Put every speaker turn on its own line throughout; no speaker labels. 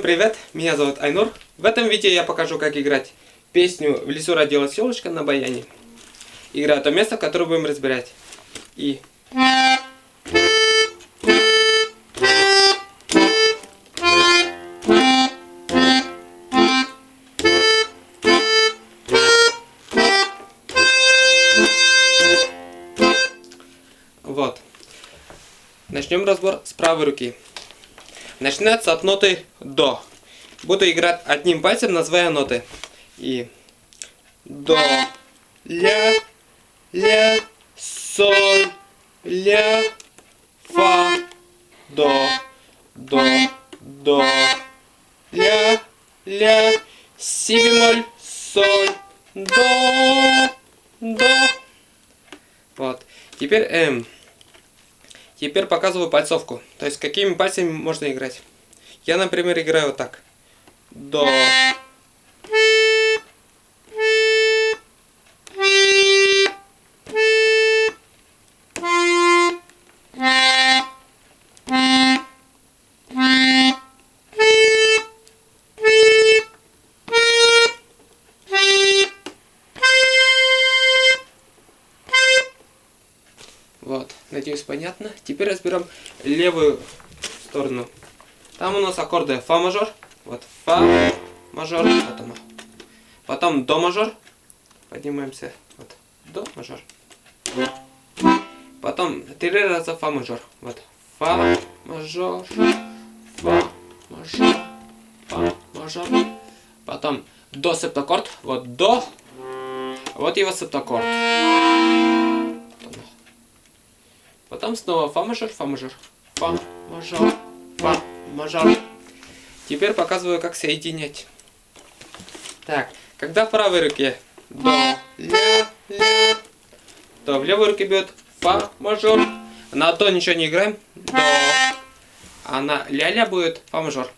Привет, меня зовут Айнур. В этом видео я покажу, как играть песню «В лесу родилась елочка» на баяне. Игра то место, которое будем разбирать. И... Вот. Начнем разбор с правой руки. Начинается от ноты до. Буду играть одним пальцем, называя ноты. И до, ля, соль, ля, фа, до, ля, си бемоль, соль, до. Вот. Теперь показываю пальцовку. То есть какими пальцами можно играть. Я, например, играю вот так. До. Вот, надеюсь, понятно. Теперь разберем левую сторону. Там у нас аккорды фа мажор. Вот фа мажор, вот оно. Потом до мажор. Поднимаемся. Вот до мажор. Потом 3 раза фа мажор. Вот фа мажор, фа мажор, фа мажор. Потом до септаккорд. Вот до. Вот его септаккорд. Потом снова фа мажор, фа мажор, фа мажор, фа мажор. Теперь показываю, как соединять. Так, когда в правой руке до, ля, то в левой руке бьет фа мажор. На до ничего не играем. До. А на ля-ля будет фа мажор.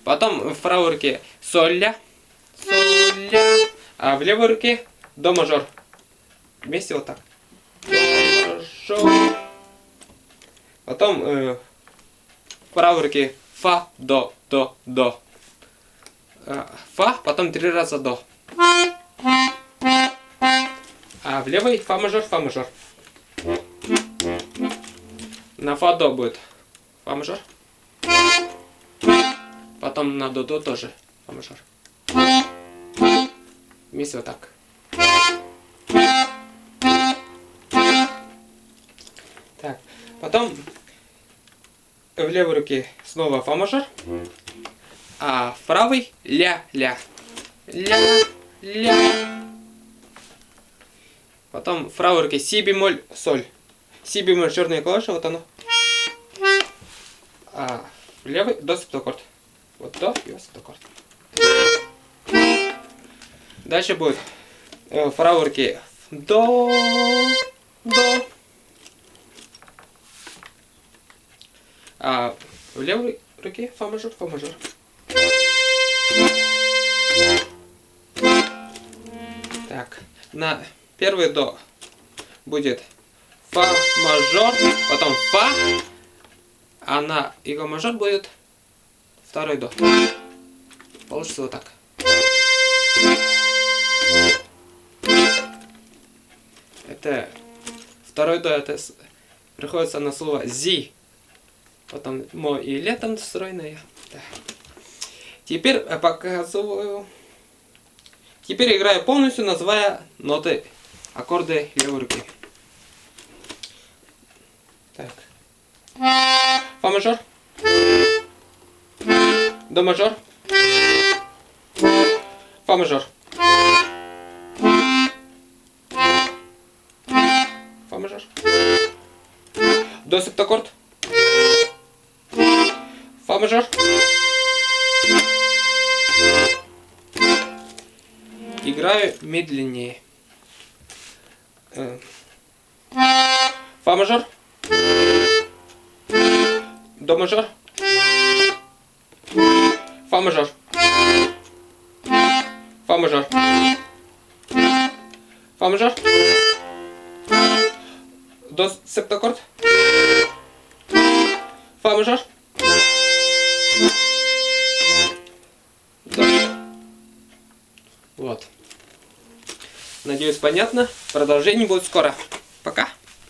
Потом в правой руке соль-ля, соль-ля. А в левой руке до мажор. Вместе вот так. Потом в правой руке фа, до. Фа, потом 3 раза до. А в левой фа мажор, фа мажор. На фа до будет фа мажор. Потом на до тоже фа мажор. Вместе вот так. Так, потом в левой руке снова фа мажор, а в правой ля. Потом в правой руке си бемоль, соль. Си бемоль, черная клавиша, вот оно. А в левой до септаккорд. Вот до и септаккорд. Дальше будет в правой руке до. А в левой руке фа мажор, фа мажор. Так, на первый до будет фа мажор, потом фа, а на его мажор будет второй до. Получится вот так. Это второй до, это приходится на слово зи. Потом мо и ля там встроенное. Да. Теперь показываю. Теперь играю полностью, называя ноты, аккорды левой руки. Так. Фа мажор. До мажор. Фа мажор. Фа мажор. До септаккорд. Фа мажор. Играю медленнее. Фа мажор. До мажор. Фа мажор. Фа мажор. Фа мажор. До септаккорд. Фа мажор. Вот. Надеюсь, понятно. Продолжение будет скоро. Пока.